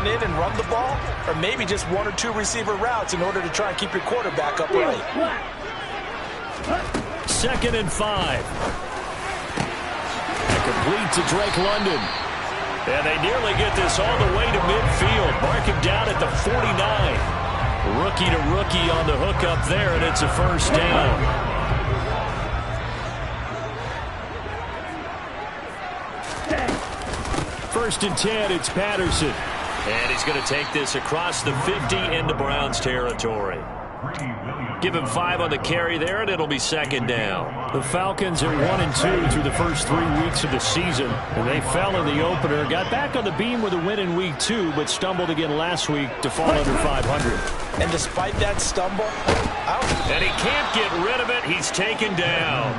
run in and run the ball, or maybe just 1 or 2 receiver routes in order to try and keep your quarterback upright. 2nd and 5. Complete to Drake London. And they nearly get this all the way to midfield. Mark him down at the 49. Rookie to rookie on the hook up there, and it's a first down. First and 10, it's Patterson. And he's going to take this across the 50 into Browns territory. Give him 5 on the carry there, and it'll be 2nd down. The Falcons are 1-2 through the first 3 weeks of the season, and they fell in the opener. Got back on the beam with a win in week 2, but stumbled again last week to fall under 500. And despite that stumble, and he can't get rid of it. He's taken down.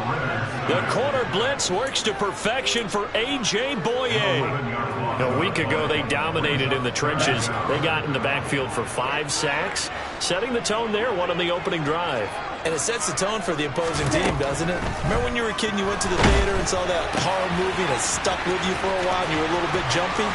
The corner blitz works to perfection for A.J. Boye. A week ago, they dominated in the trenches. They got in the backfield for 5 sacks, setting the tone there, one on the opening drive. And it sets the tone for the opposing team, doesn't it? Remember when you were a kid and you went to the theater and saw that horror movie and it stuck with you for a while and you were a little bit jumpy?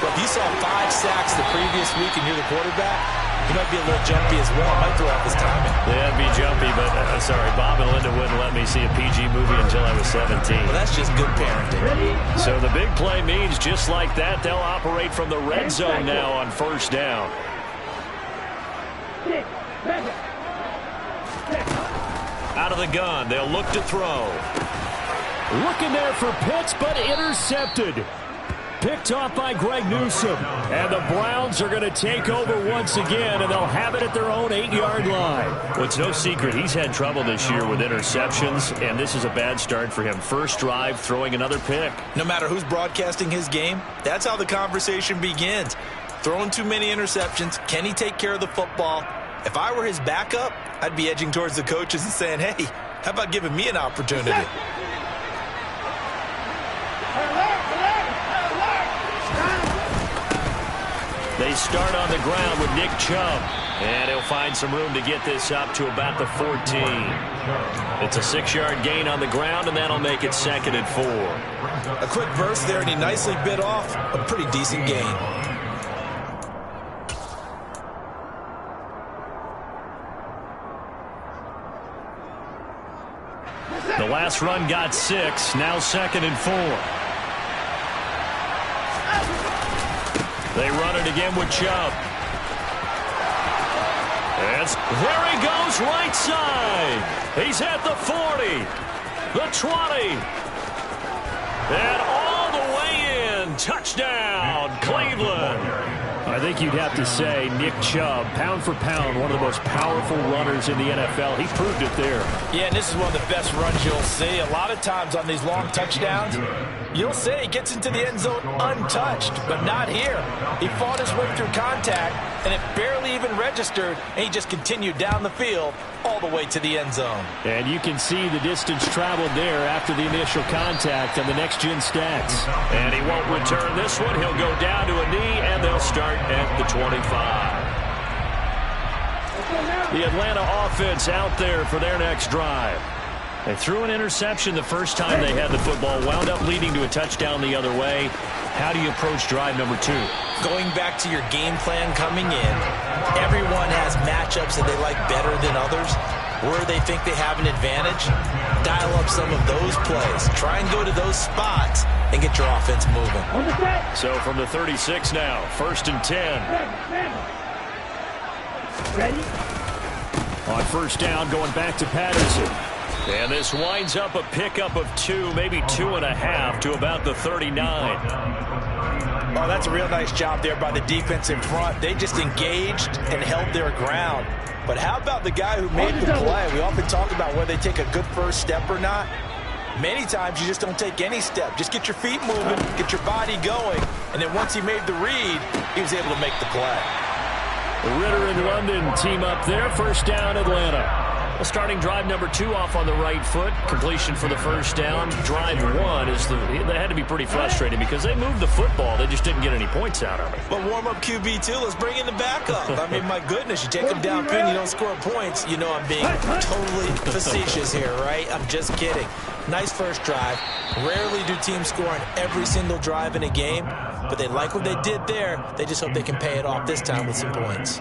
Well, if you saw 5 sacks the previous week and you're the quarterback, you might be a little jumpy as well. Might throw off his timing. Yeah, it'd be jumpy, but sorry, Bob and Linda wouldn't let me see a PG movie until I was 17. Well, that's just good parenting. So the big play means just like that, they'll operate from the red zone now on first down. Out of the gun, they'll look to throw. Looking there for Pitts, but intercepted. Picked off by Greg Newsome. And the Browns are going to take over once again, and they'll have it at their own 8-yard line. Well, it's no secret he's had trouble this year with interceptions, and this is a bad start for him. First drive, throwing another pick. No matter who's broadcasting his game, that's how the conversation begins. Throwing too many interceptions, can he take care of the football? If I were his backup, I'd be edging towards the coaches and saying, hey, how about giving me an opportunity? They start on the ground with Nick Chubb, and he'll find some room to get this up to about the 14. It's a 6-yard gain on the ground, and that'll make it 2nd and 4. A quick burst there, and he nicely bit off a pretty decent gain. The last run got 6, now 2nd and 4. They run it again with Chubb. There he goes, right side. He's at the 40, the 20, and all the way in. Touchdown, Cleveland. I think you'd have to say Nick Chubb, pound for pound, one of the most powerful runners in the NFL. He proved it there. Yeah, and this is one of the best runs you'll see. A lot of times on these long touchdowns, you'll say he gets into the end zone untouched, but not here. He fought his way through contact, and it barely even registered, and he just continued down the field all the way to the end zone. And you can see the distance traveled there after the initial contact on the next-gen stats. And he won't return this one. He'll go down to a knee, and they'll start at the 25. The Atlanta offense out there for their next drive. They threw an interception the first time they had the football, wound up leading to a touchdown the other way. How do you approach drive number 2? Going back to your game plan coming in, everyone has matchups that they like better than others. Where they think they have an advantage, dial up some of those plays. Try and go to those spots and get your offense moving. So from the 36 now, 1st and 10. Ready? On first down, going back to Patterson. And this winds up a pickup of 2, maybe 2.5 to about the 39. Oh, that's a real nice job there by the defense in front. They just engaged and held their ground. But how about the guy who made the play? We often talk about whether they take a good first step or not. Many times you just don't take any step. Just get your feet moving, get your body going, and then once he made the read, he was able to make the play. Ritter and London team up there. First down, Atlanta. Well, starting drive number 2 off on the right foot. Completion for the first down. Drive 1 is they had to be pretty frustrating because they moved the football. They just didn't get any points out of it. But warm up QB too. Let's bring in the backup. I mean, my goodness, you take them downfield, you don't score points. You know I'm being totally facetious here, right? I'm just kidding. Nice first drive. Rarely do teams score on every single drive in a game. but they like what they did there. They just hope they can pay it off this time with some points.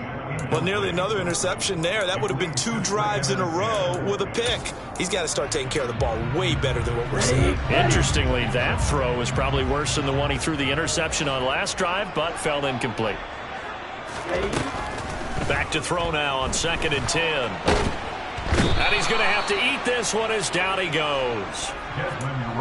Well, nearly another interception there. That would have been 2 drives in a row with a pick. He's got to start taking care of the ball way better than what we're seeing. Interestingly, that throw is probably worse than the one he threw the interception on last drive, but fell incomplete. Back to throw now on 2nd and 10. And he's going to have to eat this one as down he goes.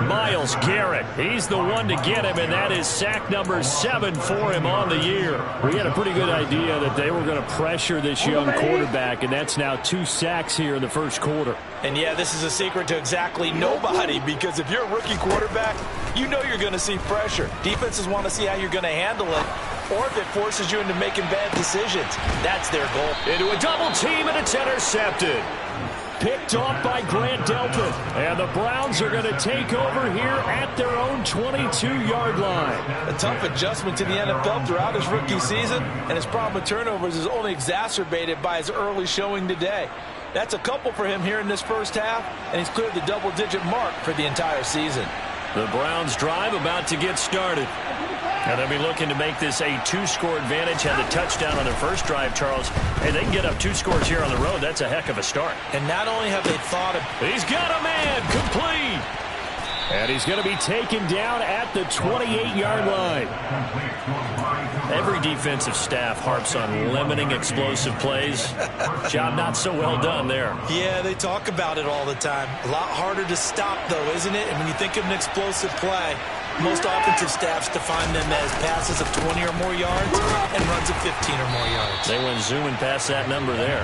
Myles Garrett, he's the one to get him, and that is sack number 7 for him on the year. We had a pretty good idea that they were going to pressure this young quarterback, and that's now 2 sacks here in the first quarter. And yeah, this is a secret to exactly nobody, because if you're a rookie quarterback, you know you're going to see pressure. Defenses want to see how you're going to handle it, or if it forces you into making bad decisions. That's their goal. Into a double team, and it's intercepted. Picked off by Grant Delpit. And the Browns are going to take over here at their own 22-yard line. A tough adjustment to the NFL throughout his rookie season, and his problem with turnovers is only exacerbated by his early showing today. That's a couple for him here in this first half, and he's cleared the double-digit mark for the entire season. The Browns drive about to get started. And they'll be looking to make this a 2-score advantage. Had the touchdown on their first drive, Charles. Hey, they can get up 2 scores here on the road. That's a heck of a start. And not only have they thought of... He's got a man complete. And he's going to be taken down at the 28-yard line. Every defensive staff harps on limiting explosive plays. Job not so well done there. Yeah, they talk about it all the time. A lot harder to stop, though, isn't it? And when you think of an explosive play, most offensive staffs define them as passes of 20 or more yards and runs of 15 or more yards. They went zooming past that number there.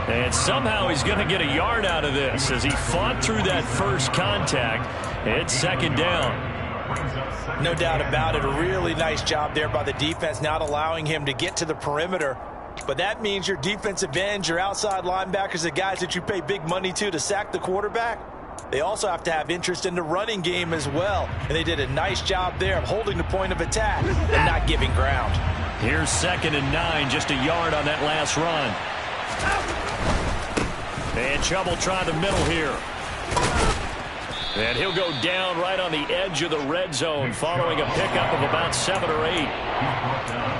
And somehow he's going to get a yard out of this as he fought through that first contact. It's 2nd down. No doubt about it. A really nice job there by the defense, not allowing him to get to the perimeter. But that means your defensive ends, your outside linebackers, the guys that you pay big money to sack the quarterback, they also have to have interest in the running game as well. And they did a nice job there of holding the point of attack and not giving ground. Here's 2nd and 9, just a yard on that last run. And Chubb will try the middle here. And he'll go down right on the edge of the red zone following a pickup of about 7 or 8.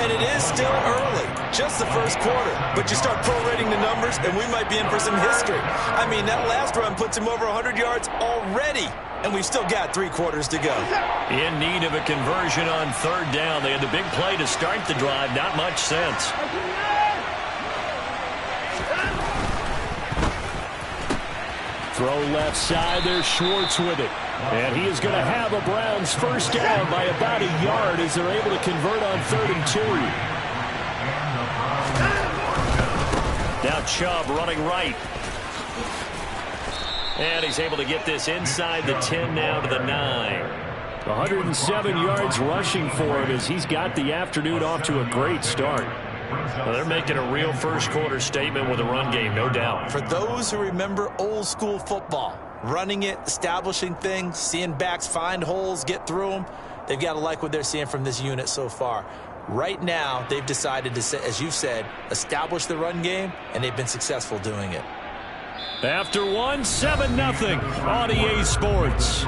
And it is still early, just the first quarter. But you start prorating the numbers, and we might be in for some history. I mean, that last run puts him over 100 yards already, and we've still got 3 quarters to go. In need of a conversion on 3rd down. They had the big play to start the drive. Not much sense. Throw left side. There's Schwartz with it. And he is going to have a Browns first down by about a yard as they're able to convert on 3rd and 2. Now Chubb running right. And he's able to get this inside the 10 now to the 9. 107 yards rushing for him as he's got the afternoon off to a great start. Well, they're making a real first quarter statement with a run game, no doubt. For those who remember old school football, running it, establishing things, seeing backs find holes, get through them, they've got to like what they're seeing from this unit so far. Right now, they've decided to, as you said, establish the run game, and they've been successful doing it. After 1, 7-0 on EA Sports.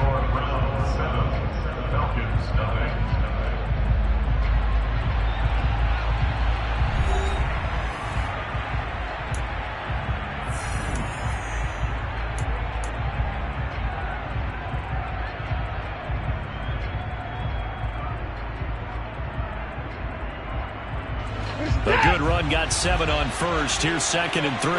A good run, got 7 on first. Here's 2nd and 3.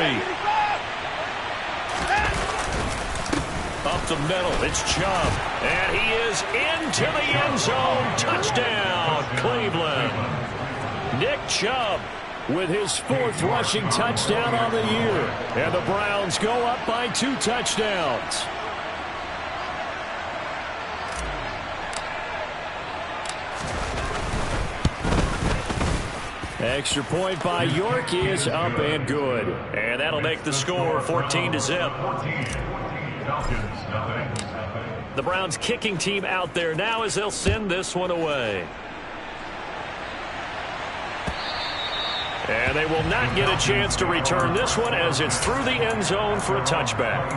Up the middle, it's Chubb. And he is into the end zone. Touchdown, Cleveland. Nick Chubb with his 4th rushing touchdown on the year. And the Browns go up by 2 touchdowns. Extra point by York is up and good. And that'll make the score 14-0. The Browns kicking team out there now as they'll send this one away. And they will not get a chance to return this one as it's through the end zone for a touchback.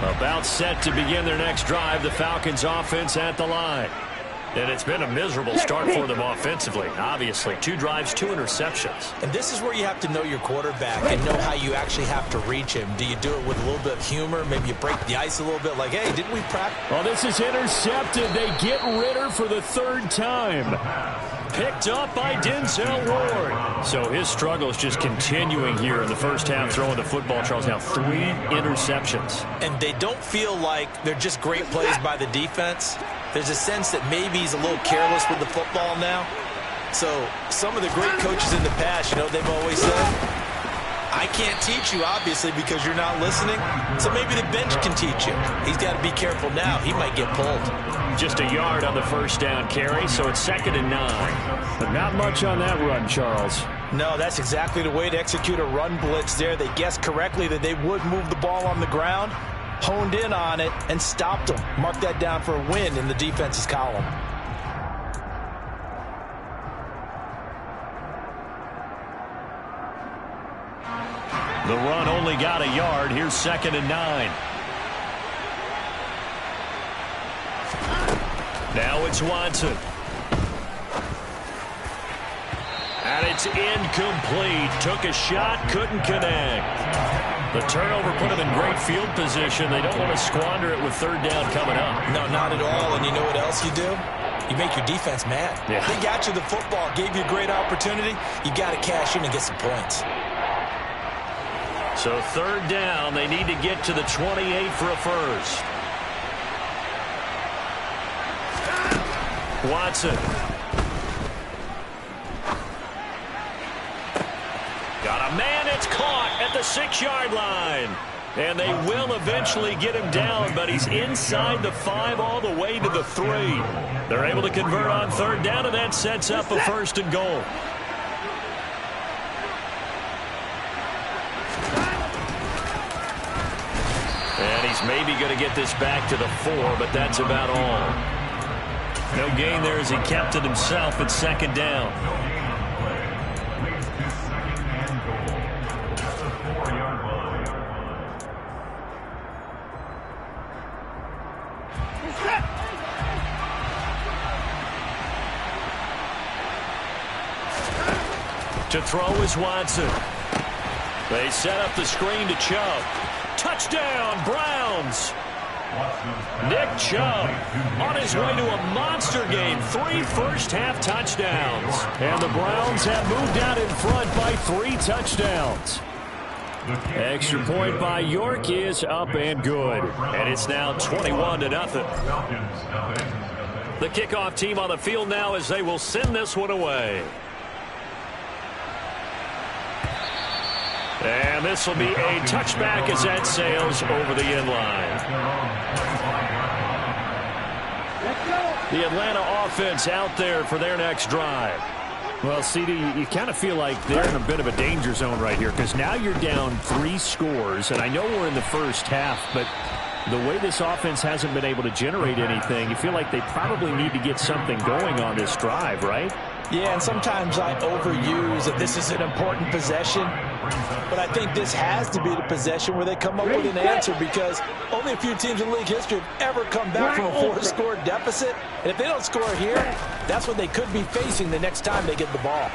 About set to begin their next drive, the Falcons offense at the line. And it's been a miserable start for them offensively. Obviously, 2 drives, 2 interceptions. And this is where you have to know your quarterback and know how you actually have to reach him. Do you do it with a little bit of humor? Maybe you break the ice a little bit like, hey, didn't we practice? Well, this is intercepted. They get Ritter for the 3rd time. Picked up by Denzel Ward. So his struggle is just continuing here in the first half, throwing the football. Charles, now 3 interceptions. And they don't feel like they're just great plays by the defense. There's a sense that maybe he's a little careless with the football now. So some of the great coaches in the past, you know, they've always said, I can't teach you, obviously, because you're not listening. So maybe the bench can teach you. He's got to be careful now. He might get pulled. Just a yard on the first down carry, so it's 2nd and 9. But not much on that run, Charles. No, that's exactly the way to execute a run blitz there. They guessed correctly that they would move the ball on the ground, honed in on it, and stopped them. Mark that down for a win in the defense's column. The run only got a yard. Here's 2nd and 9. Now it's Watson. And it's incomplete. Took a shot, couldn't connect. The turnover put them in great field position. They don't want to squander it with 3rd down coming up. No, not at all. And you know what else you do? You make your defense mad. Yeah. They got you the football, gave you a great opportunity. You got to cash in and get some points. So 3rd down, they need to get to the 28 for a first. Watson. Got a man, it's caught at the 6-yard line. And they will eventually get him down, but he's inside the 5 all the way to the 3. They're able to convert on 3rd down, and that sets up a 1st and goal. And he's maybe going to get this back to the 4, but that's about all. No gain there as he kept it himself at 2nd down. To throw is Watson. They set up the screen to Chubb. Touchdown, Browns. Nick Chubb on his way to a monster game. 3 first-half touchdowns. And the Browns have moved out in front by 3 touchdowns. Extra point by York is up and good. And it's now 21-0. The kickoff team on the field now as they will send this one away. And this will be a touchback as that sails over the end line. The Atlanta offense out there for their next drive. Well, CD, you kind of feel like they're in a bit of a danger zone right here because now you're down 3 scores, and I know we're in the first half, but the way this offense hasn't been able to generate anything, you feel like they probably need to get something going on this drive, right? Yeah, and sometimes I overuse that this is an important possession. But I think this has to be the possession where they come up with an answer because only a few teams in league history have ever come back from a 4-score deficit. And if they don't score here, that's what they could be facing the next time they get the ball.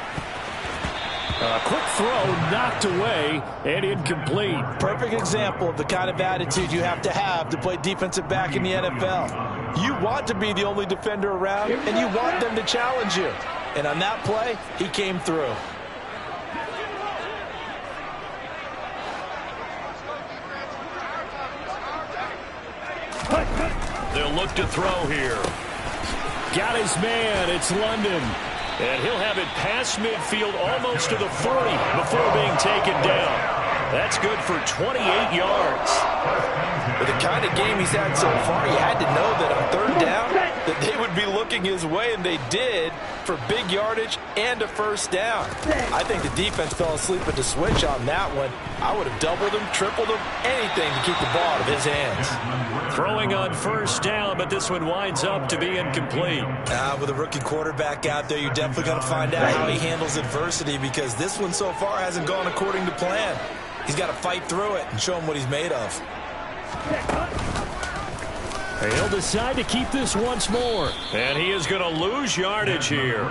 Quick throw knocked away and incomplete. Perfect example of the kind of attitude you have to play defensive back in the NFL. You want to be the only defender around, and you want them to challenge you. And on that play, he came through. They'll look to throw here. Got his man. It's London. And he'll have it past midfield almost to the 40 before being taken down. That's good for 28 yards. With the kind of game he's had so far, you had to know that on 3rd down that they would be looking his way, and they did for big yardage and a 1st down. I think the defense fell asleep at the switch on that one. I would have doubled him, tripled him, anything to keep the ball out of his hands. Throwing on 1st down, but this one winds up to be incomplete. With a rookie quarterback out there, you're definitely going to find out how he handles adversity because this one so far hasn't gone according to plan. He's got to fight through it and show him what he's made of. He'll decide to keep this once more. And he is going to lose yardage here.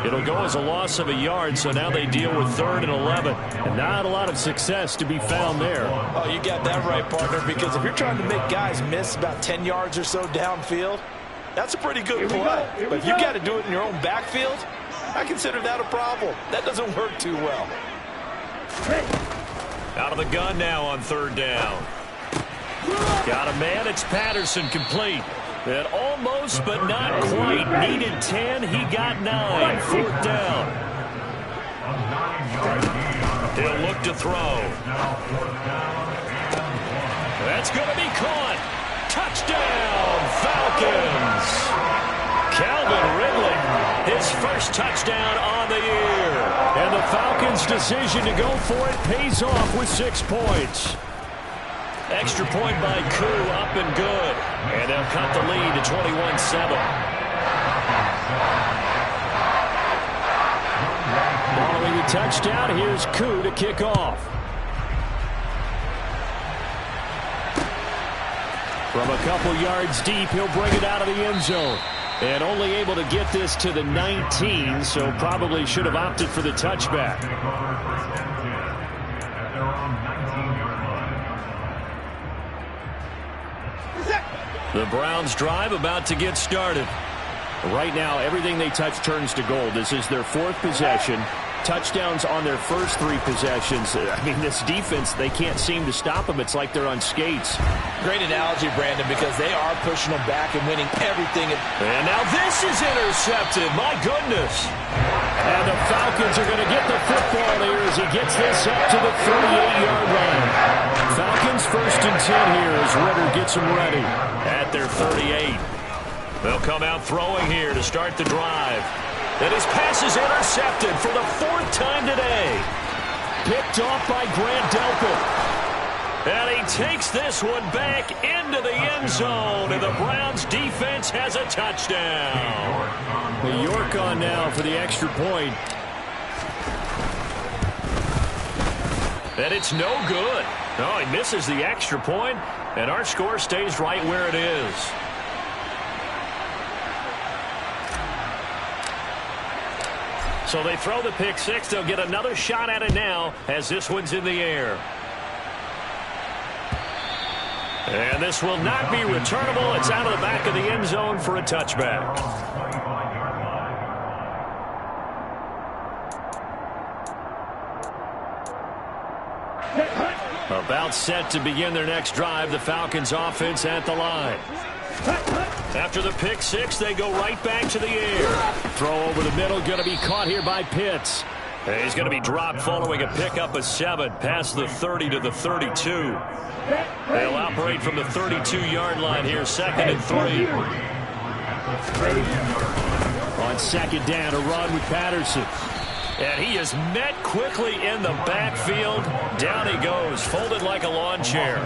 It'll go as a loss of a yard, so now they deal with 3rd and 11. And not a lot of success to be found there. Oh, you got that right, partner, because if you're trying to make guys miss about 10 yards or so downfield, that's a pretty good play. But if you got to do it in your own backfield, I consider that a problem. That doesn't work too well. Out of the gun now on 3rd down. Got a man. It's Patterson, complete. And almost, but not quite. Needed 10. He got 9. 4th down. He'll look to throw. That's going to be caught. Touchdown, Falcons. Calvin Ridley, his first touchdown on the year. And the Falcons' decision to go for it pays off with 6 points. Extra point by Koo, up and good. And they'll cut the lead to 21-7. Following the touchdown, here's Koo to kick off. From a couple yards deep, he'll bring it out of the end zone. And only able to get this to the 19, so probably should have opted for the touchback. The Browns drive about to get started. Right now, everything they touch turns to gold. This is their 4th possession. Touchdowns on their first 3 possessions. I mean, this defense, they can't seem to stop them. It's like they're on skates. Great analogy, Brandon, because they are pushing them back and winning everything. And now this is intercepted. My goodness. And the Falcons are going to get the football here as he gets this up to the 38-yard line. Falcons 1st and 10 here as Ritter gets them ready at their 38. They'll come out throwing here to start the drive. And his pass is intercepted for the 4th time today. Picked off by Grant Delpit. And he takes this one back into the end zone. And the Browns defense has a touchdown. The York on now for the extra point. And it's no good. Oh, he misses the extra point, and our score stays right where it is. So they throw the pick 6. They'll get another shot at it now as this one's in the air. And this will not be returnable. It's out of the back of the end zone for a touchback. About set to begin their next drive. The Falcons offense at the line. After the pick 6, they go right back to the air. Throw over the middle, going to be caught here by Pitts. And he's going to be dropped following a pickup of 7 past the 30 to the 32. They'll operate from the 32-yard line here, 2nd and 3. On 2nd down, a run with Patterson. And he is met quickly in the backfield. Down he goes, folded like a lawn chair.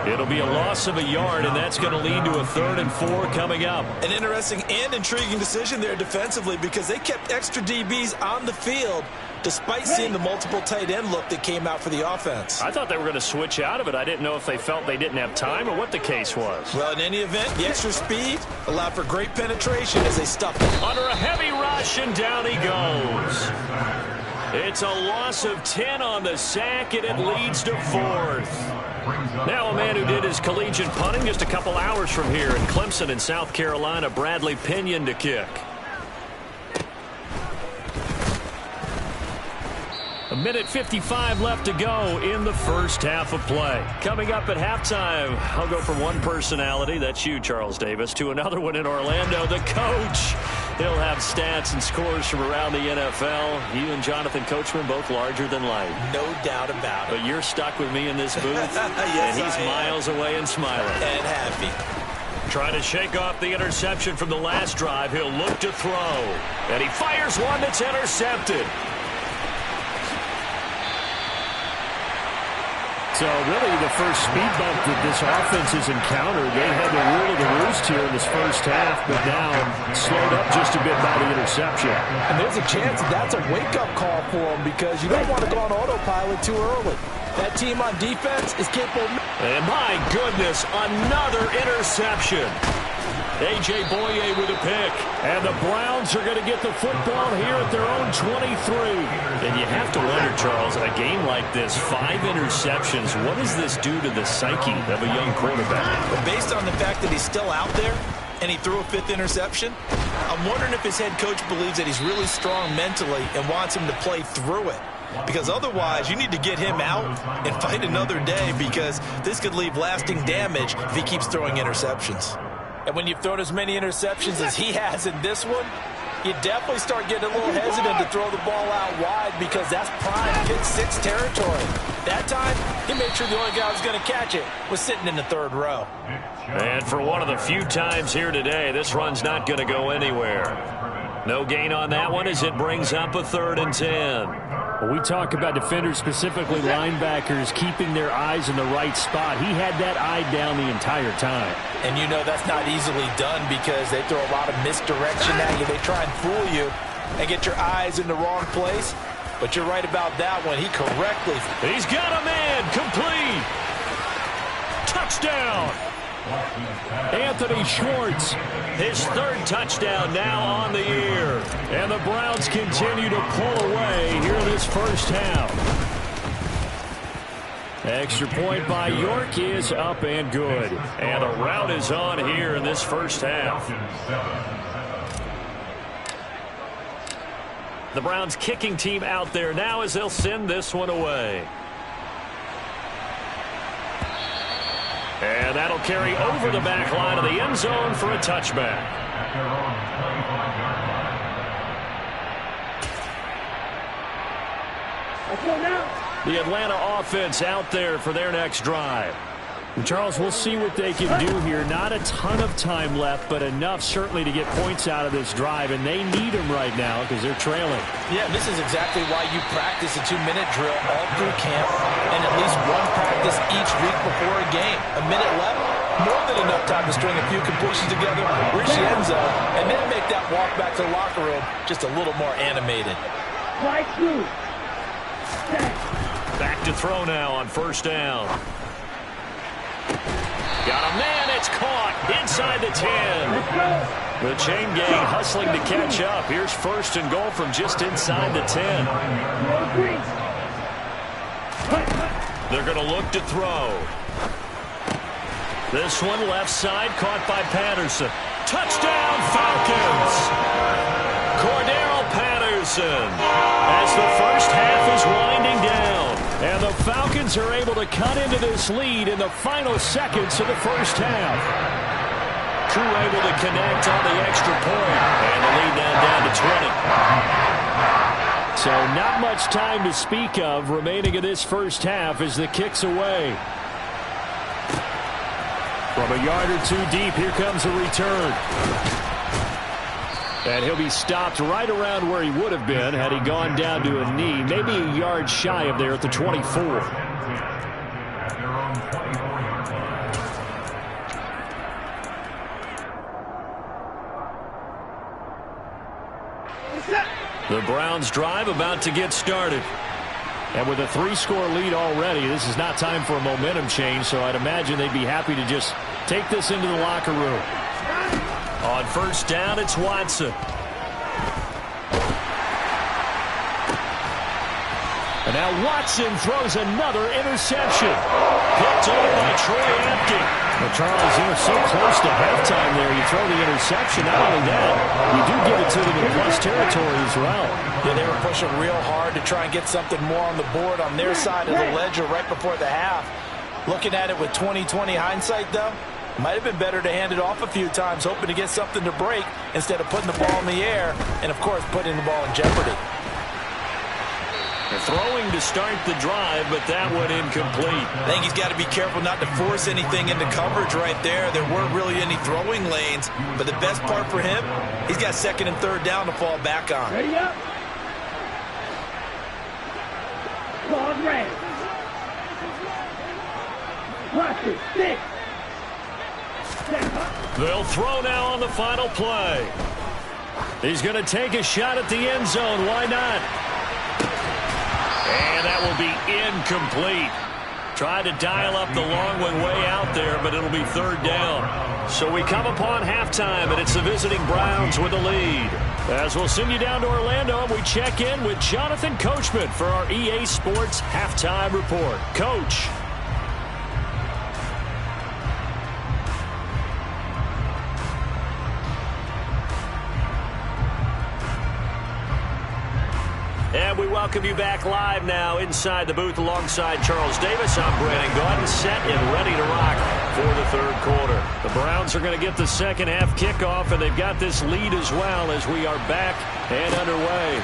It'll be a loss of a yard, and that's going to lead to a 3rd and 4 coming up. An interesting and intriguing decision there defensively because they kept extra DBs on the field despite seeing the multiple tight end look that came out for the offense. I thought they were going to switch out of it. I didn't know if they felt they didn't have time or what the case was. Well, in any event, the extra speed allowed for great penetration as they stuffed it. Under a heavy rush, and down he goes. It's a loss of 10 on the sack, and it leads to 4th. Now a man who did his collegiate punting just a couple hours from here in Clemson in South Carolina, Bradley Pinion to kick. A minute 55 left to go in the first half of play. Coming up at halftime, I'll go from one personality, that's you, Charles Davis, to another one in Orlando, the coach. He'll have stats and scores from around the NFL. You and Jonathan Coachman both larger than life. No doubt about it. But you're stuck with me in this booth, yes, and he's miles away and smiling. And happy. Trying to shake off the interception from the last drive. He'll look to throw. And he fires one that's intercepted. So really the first speed bump that this offense has encountered. They had the rule of the roost here in this first half, but now slowed up just a bit by the interception. And there's a chance that's a wake-up call for them because you don't want to go on autopilot too early. That team on defense is capable. And my goodness, another interception. A.J. Boye with a pick. And the Browns are going to get the football here at their own 23. And you have to wonder, Charles, a game like this, 5 interceptions, what does this do to the psyche of a young quarterback? But based on the fact that he's still out there and he threw a 5th interception, I'm wondering if his head coach believes that he's really strong mentally and wants him to play through it. Because otherwise, you need to get him out and fight another day, because this could leave lasting damage if he keeps throwing interceptions. And when you've thrown as many interceptions as he has in this one, you definitely start getting a little hesitant to throw the ball out wide, because that's prime pick 6 territory. That time, he made sure the only guy who was going to catch it was sitting in the 3rd row. And for one of the few times here today, this run's not going to go anywhere. No gain on that one as it brings up a 3rd and 10. Well, we talk about defenders, specifically linebackers, keeping their eyes in the right spot. He had that eye down the entire time. And you know that's not easily done, because they throw a lot of misdirection at you. They try and fool you and get your eyes in the wrong place. But you're right about that one. He correctly. He's got a man. Complete. Touchdown. Anthony Schwartz, his 3rd touchdown now on the year. And the Browns continue to pull away here in this first half. Extra point by York is up and good. And the rout is on here in this first half. The Browns kicking team out there now as they'll send this one away. And that'll carry over the back line of the end zone for a touchback. The Atlanta offense out there for their next drive. Charles, we'll see what they can do here. Not a ton of time left, but enough certainly to get points out of this drive, and they need them right now because they're trailing. Yeah, this is exactly why you practice a 2-minute drill all through camp, and at least one practice each week before a game. A minute left, more than enough time to string a few completions together, reach the end zone, and then make that walk back to the locker room just a little more animated. Back to throw now on 1st down. Got a man, it's caught inside the 10. The chain gang hustling to catch up. Here's 1st and goal from just inside the 10. They're going to look to throw. This one left side, caught by Patterson. Touchdown, Falcons! Cordero Patterson, as the first half is winding down. And the Falcons are able to cut into this lead in the final seconds of the first half. Crew able to connect on the extra point. And the lead now down to 20. So not much time to speak of remaining in this first half as the kick's away. From a yard or 2 deep, here comes a return. And he'll be stopped right around where he would have been had he gone down to a knee, maybe a yard shy of there at the 24. The Browns drive about to get started. And with a 3-score lead already, this is not time for a momentum change, so I'd imagine they'd be happy to just take this into the locker room. On 1st down, it's Watson. And now Watson throws another interception. Picked off by Troy Apke. Well, Charles, you were so close to halftime there. You throw the interception. Not only that, you do give it to them in plus territory as well. Yeah, they were pushing real hard to try and get something more on the board on their side of the ledger right before the half. Looking at it with 20/20 hindsight, though, might have been better to hand it off a few times, hoping to get something to break instead of putting the ball in the air and, of course, putting the ball in jeopardy. They're throwing to start the drive, but that one incomplete. I think he's got to be careful not to force anything into coverage right there. There weren't really any throwing lanes, but the best part for him, he's got 2nd and 3rd down to fall back on. Ready up. Ball ready. Watch it. 6. They'll throw now on the final play. He's going to take a shot at the end zone. Why not? And that will be incomplete. Tried to dial up the long one way out there, but it'll be third down. So we come upon halftime, and it's the visiting Browns with the lead. As we'll send you down to Orlando, and we check in with Jonathan Coachman for our EA Sports Halftime Report. Coach. And we welcome you back live now inside the booth alongside Charles Davis. I'm Brandon Gaudin, set and ready to rock for the third quarter. The Browns are going to get the second half kickoff, and they've got this lead as well as we are back and underway.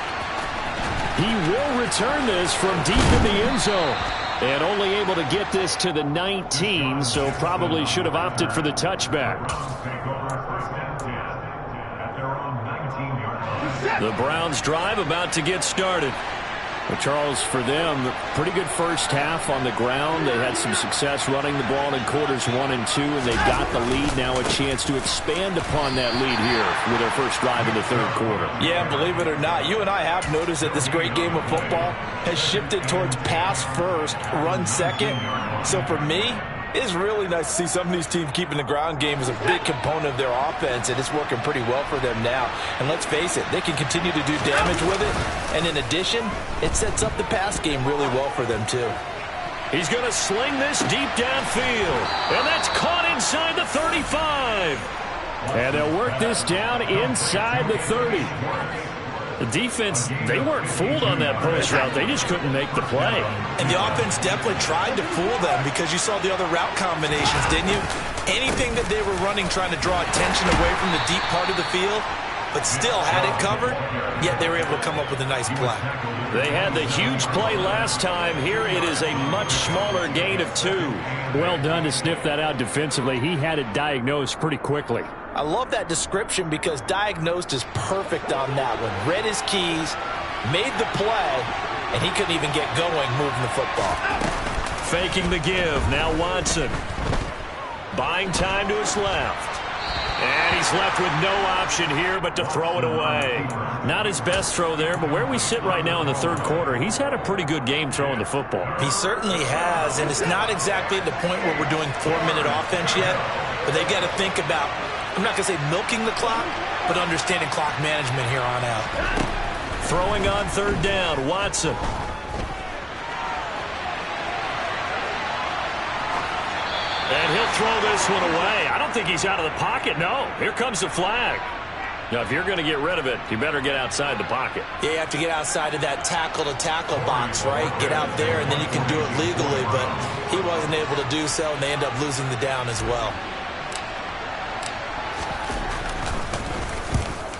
He will return this from deep in the end zone. And only able to get this to the 19, so probably should have opted for the touchback. The Browns drive about to get started. Well, Charles, for them, pretty good first half on the ground. They had some success running the ball in quarters 1 and 2, and they've got the lead now, a chance to expand upon that lead here with their first drive in the third quarter. Yeah, believe it or not, you and I have noticed that this great game of football has shifted towards pass first, run second. So for me, it's really nice to see some of these teams keeping the ground game as a big component of their offense, and it's working pretty well for them now. And let's face it, they can continue to do damage with it. And in addition, it sets up the pass game really well for them, too. He's going to sling this deep downfield, and that's caught inside the 35. And they'll work this down inside the 30. The defense, they weren't fooled on that post route. They just couldn't make the play. And the offense definitely tried to fool them because you saw the other route combinations, didn't you? Anything that they were running trying to draw attention away from the deep part of the field, but still had it covered, yet they were able to come up with a nice play. They had the huge play last time. Here it is a much smaller gain of 2. Well done to sniff that out defensively. He had it diagnosed pretty quickly. I love that description because diagnosed is perfect on that one. Read his keys, made the play, and he couldn't even get going moving the football. Faking the give. Now Watson. Buying time to his left. And he's left with no option here but to throw it away. Not his best throw there, but where we sit right now in the third quarter, he's had a pretty good game throwing the football. He certainly has, and it's not exactly at the point where we're doing 4-minute offense yet, but they've got to think about, I'm not going to say milking the clock, but understanding clock management here on out. Throwing on third down, Watson. And he'll throw this one away. I don't think he's out of the pocket. No, here comes the flag. Now, if you're going to get rid of it, you better get outside the pocket. Yeah, you have to get outside of that tackle-to-tackle box, right? Get out there, and then you can do it legally, but he wasn't able to do so, and they end up losing the down as well.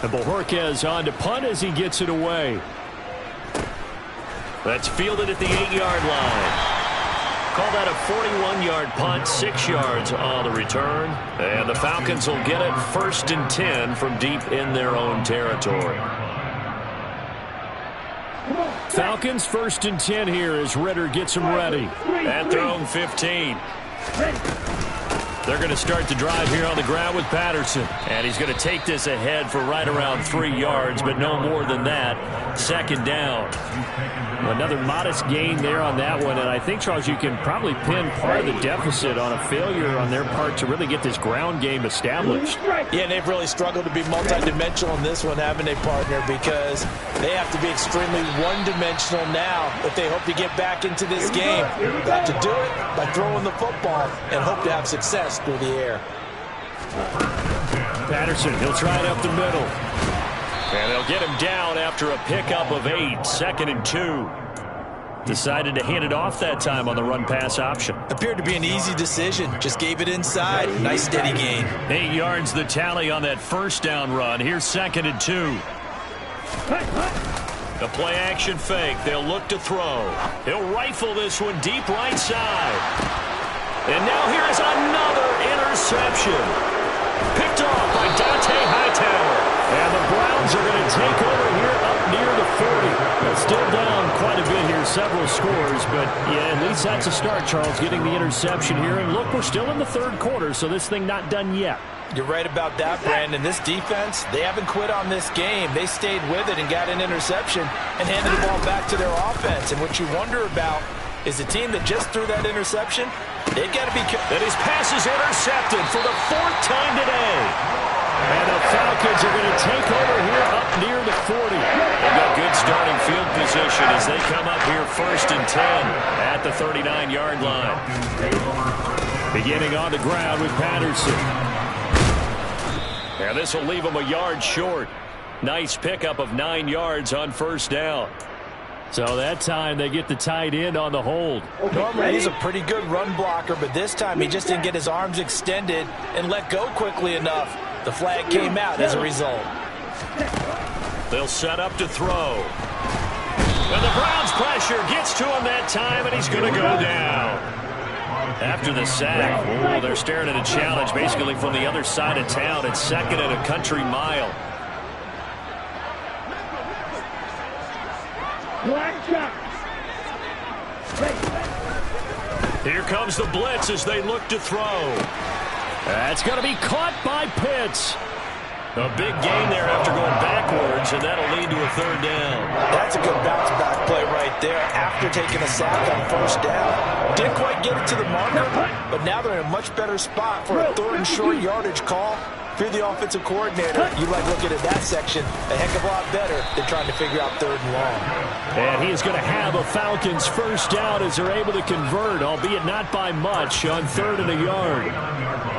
And Bojorquez on to punt as he gets it away. That's fielded at the 8-yard line. Call that a 41-yard punt, 6 yards on the return. And the Falcons will get it 1st and 10 from deep in their own territory. Falcons 1st and 10 here as Ritter gets them ready. At their own 15. They're going to start the drive here on the ground with Patterson. And he's going to take this ahead for right around 3 yards, but no more than that. 2nd down. Another modest gain there on that one, and I think, Charles, you can probably pin part of the deficit on a failure on their part to really get this ground game established. Yeah, and they've really struggled to be multidimensional in this one, having a partner, because they have to be extremely one-dimensional now if they hope to get back into this game. Got to do it by throwing the football and hope to have success through the air. Patterson, he'll try it up the middle. And they'll get him down after a pickup of 8, 2nd and 2. Decided to hand it off that time on the run-pass option. Appeared to be an easy decision. Just gave it inside. Nice steady gain. 8 yards the tally on that 1st down run. Here's 2nd and 2. The play action fake. They'll look to throw. He'll rifle this one deep right side. And now here is another interception. Picked off by Dante Hightower. And the Browns are going to take over here up near the 40. They're still down quite a bit here after several scores, but yeah, at least that's a start, Charles, getting the interception here. And look, we're still in the third quarter, so this thing not done yet. You're right about that, Brandon. This defense, they haven't quit on this game. They stayed with it and got an interception and handed the ball back to their offense. And what you wonder about is the team that just threw that interception, they've got to be careful. And his pass is intercepted for the 4th time today. And the Falcons are going to take over here up near the 40. They've got good starting field position as they come up here 1st and 10 at the 39-yard line. Beginning on the ground with Patterson. And this will leave him a yard short. Nice pickup of 9 yards on 1st down. So that time they get the tight end on the hold. Normally he's a pretty good run blocker, but this time he just didn't get his arms extended and let go quickly enough. The flag came out as a result. They'll set up to throw. And the Browns pressure gets to him that time, and he's going to go down. After the sack, they're staring at a challenge basically from the other side of town. It's 2nd and a country mile. Here comes the blitz as they look to throw. That's going to be caught by Pitts. A big gain there after going backwards, and that'll lead to a 3rd down. That's a good bounce-back play right there after taking a sack on 1st down. Didn't quite get it to the marker, but now they're in a much better spot for a 3rd and short yardage call. If you're the offensive coordinator, you like looking at that section a heck of a lot better than trying to figure out 3rd and long. And he is going to have a Falcons 1st down as they're able to convert, albeit not by much, on 3rd and a yard.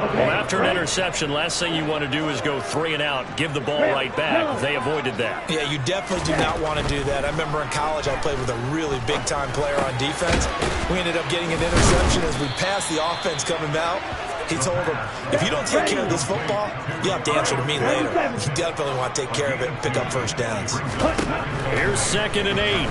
Well, after an interception, last thing you want to do is go 3 and out, give the ball right back. They avoided that. Yeah, you definitely do not want to do that. I remember in college I played with a really big-time player on defense. We ended up getting an interception as we passed the offense coming out. He told him, if you don't take care of this football, you'll have to answer to me later. You definitely want to take care of it and pick up 1st downs. Here's 2nd and 8.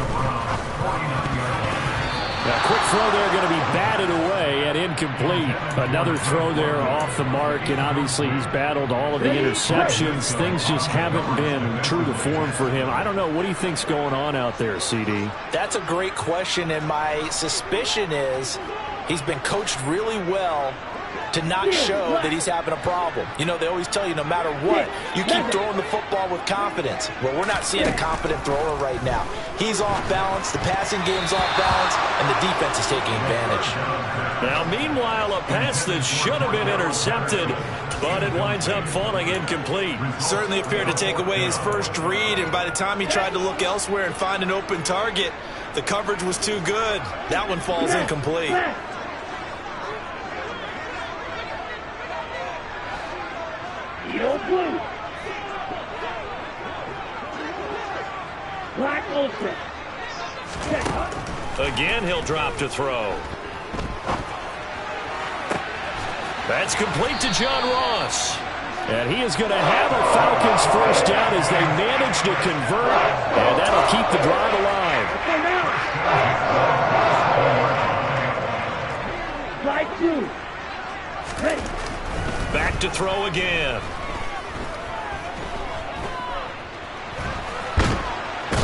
A quick throw there going to be batted away and incomplete. Another throw there off the mark, and obviously he's battled all of the interceptions. Things just haven't been true to form for him. I don't know. What do you think's going on out there, CD? That's a great question, and my suspicion is he's been coached really well to not show that he's having a problem. You know, they always tell you no matter what, you keep throwing the football with confidence. Well, we're not seeing a confident thrower right now. He's off balance, the passing game's off balance, and the defense is taking advantage. Now, meanwhile, a pass that should have been intercepted, but it winds up falling incomplete. Certainly appeared to take away his first read, and by the time he tried to look elsewhere and find an open target, the coverage was too good. That one falls incomplete. Blue. Black Ultra. Again, he'll drop to throw. That's complete to John Ross. And he is going to have a Falcons 1st down as they manage to convert, and that'll keep the drive alive. Flight 2. Ready. Back to throw again.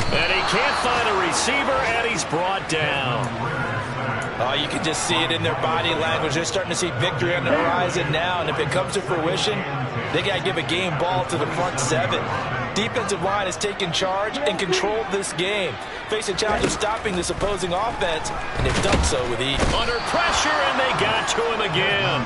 And he can't find a receiver, and he's brought down. Oh, you can just see it in their body language. They're starting to see victory on the horizon now, and if it comes to fruition, they got to give a game ball to the front 7. Defensive line has taken charge and controlled this game. Face a challenge of stopping this opposing offense, and they've done so with ease. Under pressure, and they got to him again.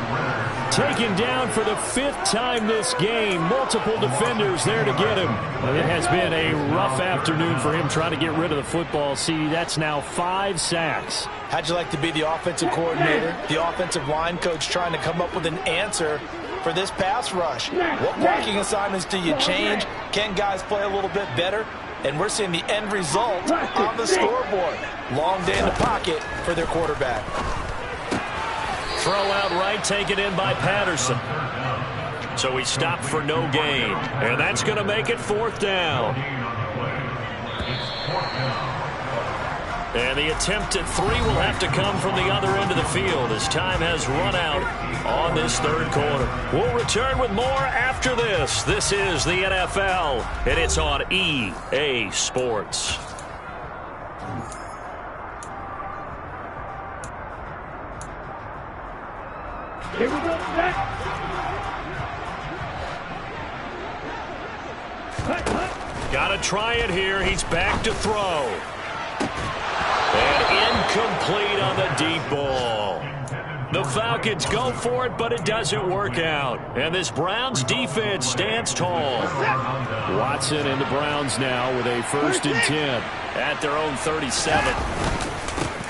Taken down for the 5th time this game. Multiple defenders there to get him. It has been a rough afternoon for him trying to get rid of the football. See, that's now 5 sacks. How'd you like to be the offensive coordinator, the offensive line coach trying to come up with an answer for this pass rush? What blocking assignments do you change? Can guys play a little bit better? And we're seeing the end result on the scoreboard. Long day in the pocket for their quarterback. Throw out right, taken in by Patterson. So he stopped for no gain. And that's going to make it 4th down. And the attempt at 3 will have to come from the other end of the field as time has run out on this 3rd quarter. We'll return with more after this. This is the NFL, and it's on EA Sports. Here we go, set. Got to try it here. He's back to throw. And incomplete on the deep ball. The Falcons go for it, but it doesn't work out. And this Browns defense stands tall. Watson and the Browns now with a 1st and 10 at their own 37.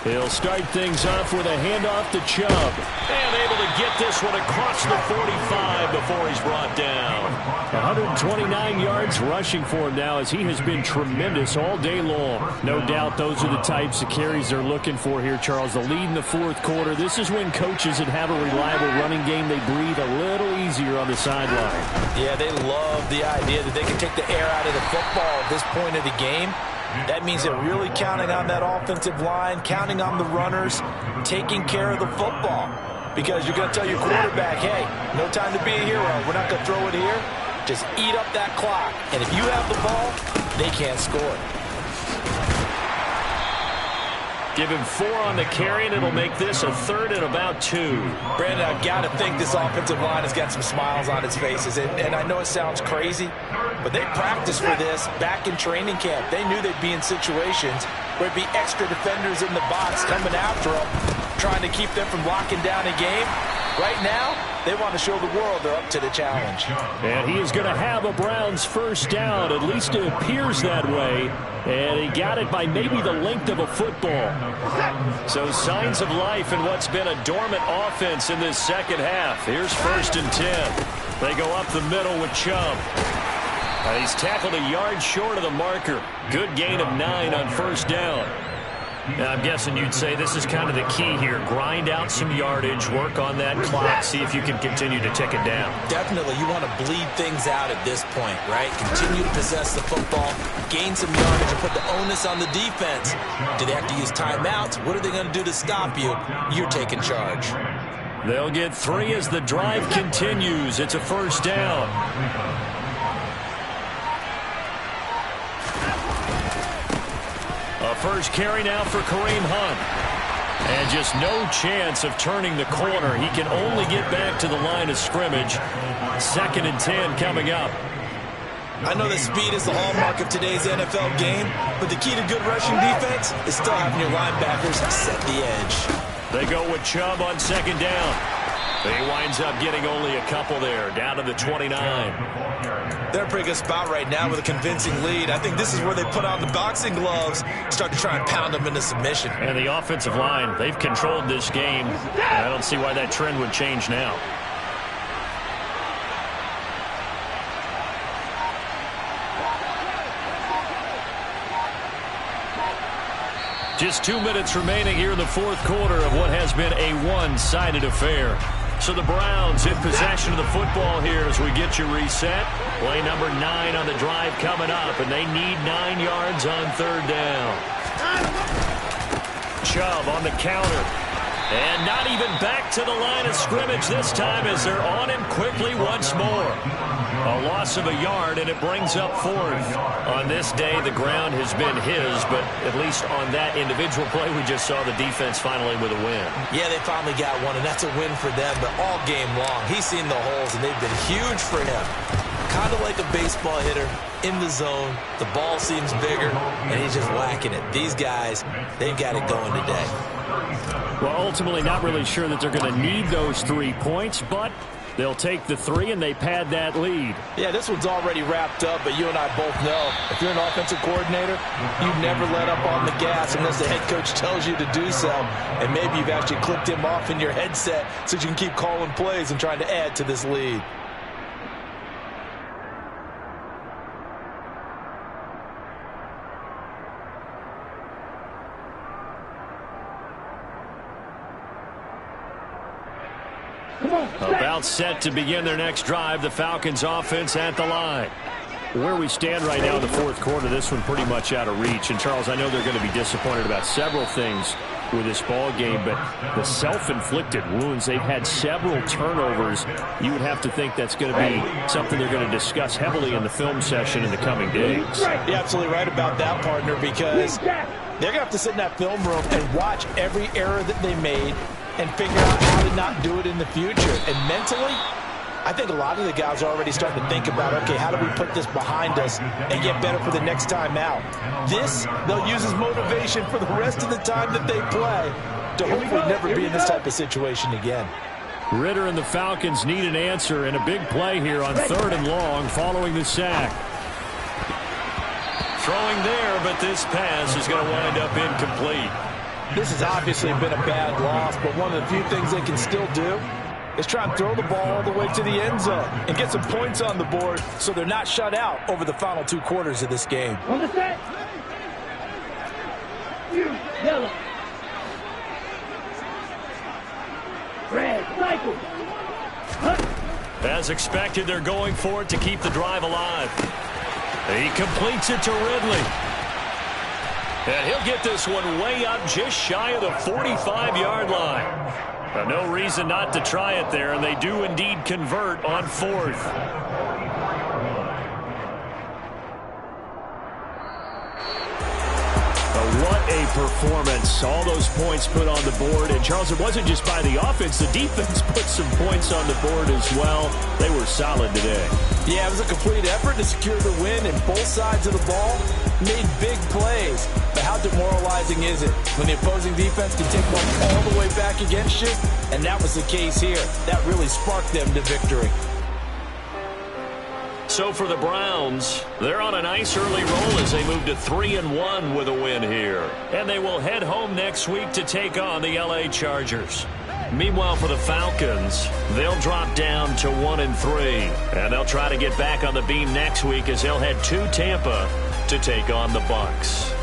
He'll start things off with a handoff to Chubb. And able to get this one across the 45 before he's brought down. 129 yards rushing for him now as he has been tremendous all day long. No doubt those are the types of carries they're looking for here, Charles. The lead in the 4th quarter. This is when coaches that have a reliable running game, they breathe a little easier on the sideline. Yeah, they love the idea that they can take the air out of the football at this point of the game. That means they're really counting on that offensive line, counting on the runners, taking care of the football. Because you're going to tell your quarterback, hey, no time to be a hero. We're not going to throw it here. Just eat up that clock. And if you have the ball, they can't score. Give him 4 on the carry, and it'll make this a 3rd and about 2. Brandon, I've got to think this offensive line has got some smiles on its faces. And I know it sounds crazy, but they practiced for this back in training camp. They knew they'd be in situations where it'd be extra defenders in the box coming after them, trying to keep them from locking down a game. Right now, they want to show the world they're up to the challenge. And he is going to have a Browns 1st down. At least it appears that way. And he got it by maybe the length of a football. So signs of life in what's been a dormant offense in this 2nd half. Here's 1st and 10. They go up the middle with Chubb. He's tackled a yard short of the marker. Good gain of 9 on 1st down. Now, I'm guessing you'd say this is kind of the key here. Grind out some yardage, work on that clock, see if you can continue to tick it down. Definitely. You want to bleed things out at this point, right? Continue to possess the football, gain some yardage, and put the onus on the defense. Do they have to use timeouts? What are they going to do to stop you? You're taking charge. They'll get 3 as the drive continues. It's a 1st down. A 1st carry now for Kareem Hunt. And just no chance of turning the corner. He can only get back to the line of scrimmage. 2nd and 10 coming up. I know that speed is the hallmark of today's NFL game, but the key to good rushing defense is still having your linebackers set the edge. They go with Chubb on 2nd down. He winds up getting only a couple there, down to the 29. They're in a pretty good spot right now with a convincing lead. I think this is where they put on the boxing gloves, start to try and pound them into submission. And the offensive line, they've controlled this game. I don't see why that trend would change now. Just 2 minutes remaining here in the 4th quarter of what has been a one-sided affair. So the Browns in possession of the football here as we get you reset. Play number 9 on the drive coming up, and they need 9 yards on 3rd down. Chubb on the counter. And not even back to the line of scrimmage this time as they're on him quickly once more. A loss of a yard, and it brings up 4th. On this day, the ground has been his, but at least on that individual play, we just saw the defense finally with a win. Yeah, they finally got one, and that's a win for them, but all game long, he's seen the holes, and they've been huge for him. Kind of like a baseball hitter in the zone. The ball seems bigger, and he's just whacking it. These guys, they've got it going today. Well, ultimately not really sure that they're going to need those 3 points, but they'll take the 3 and they pad that lead. Yeah, this one's already wrapped up, but you and I both know if you're an offensive coordinator, you never let up on the gas unless the head coach tells you to do so. And maybe you've actually clicked him off in your headset so you can keep calling plays and trying to add to this lead. About set to begin their next drive, the Falcons offense at the line. Where we stand right now in the 4th quarter, this one pretty much out of reach. And, Charles, I know they're going to be disappointed about several things with this ball game, but the self-inflicted wounds, they've had several turnovers. You would have to think that's going to be something they're going to discuss heavily in the film session in the coming days. You're absolutely right about that, partner, because they're going to have to sit in that film room and watch every error that they made, and figure out how to not do it in the future. And mentally, I think a lot of the guys are already starting to think about, okay, how do we put this behind us and get better for the next time out? This, they'll use as motivation for the rest of the time that they play to hopefully never be in this type of situation again. Ritter and the Falcons need an answer, and a big play here on 3rd and long following the sack. Throwing there, but this pass is going to wind up incomplete. This has obviously been a bad loss, but one of the few things they can still do is try and throw the ball all the way to the end zone and get some points on the board so they're not shut out over the final 2 quarters of this game. On the set. Yellow. Red, cycle. As expected, they're going for it to keep the drive alive. He completes it to Ridley. And he'll get this one way up just shy of the 45-yard line. Now, no reason not to try it there, and they do indeed convert on 4th. What a performance. All those points put on the board. And, Charles, it wasn't just by the offense. The defense put some points on the board as well. They were solid today. Yeah, it was a complete effort to secure the win, and both sides of the ball made big plays. But how demoralizing is it when the opposing defense can take one all the way back against you? And that was the case here. That really sparked them to victory. So for the Browns, they're on a nice early roll as they move to 3-1 with a win here. And they will head home next week to take on the LA Chargers. Meanwhile, for the Falcons, they'll drop down to 1-3. And they'll try to get back on the beam next week as they'll head to Tampa to take on the Bucs.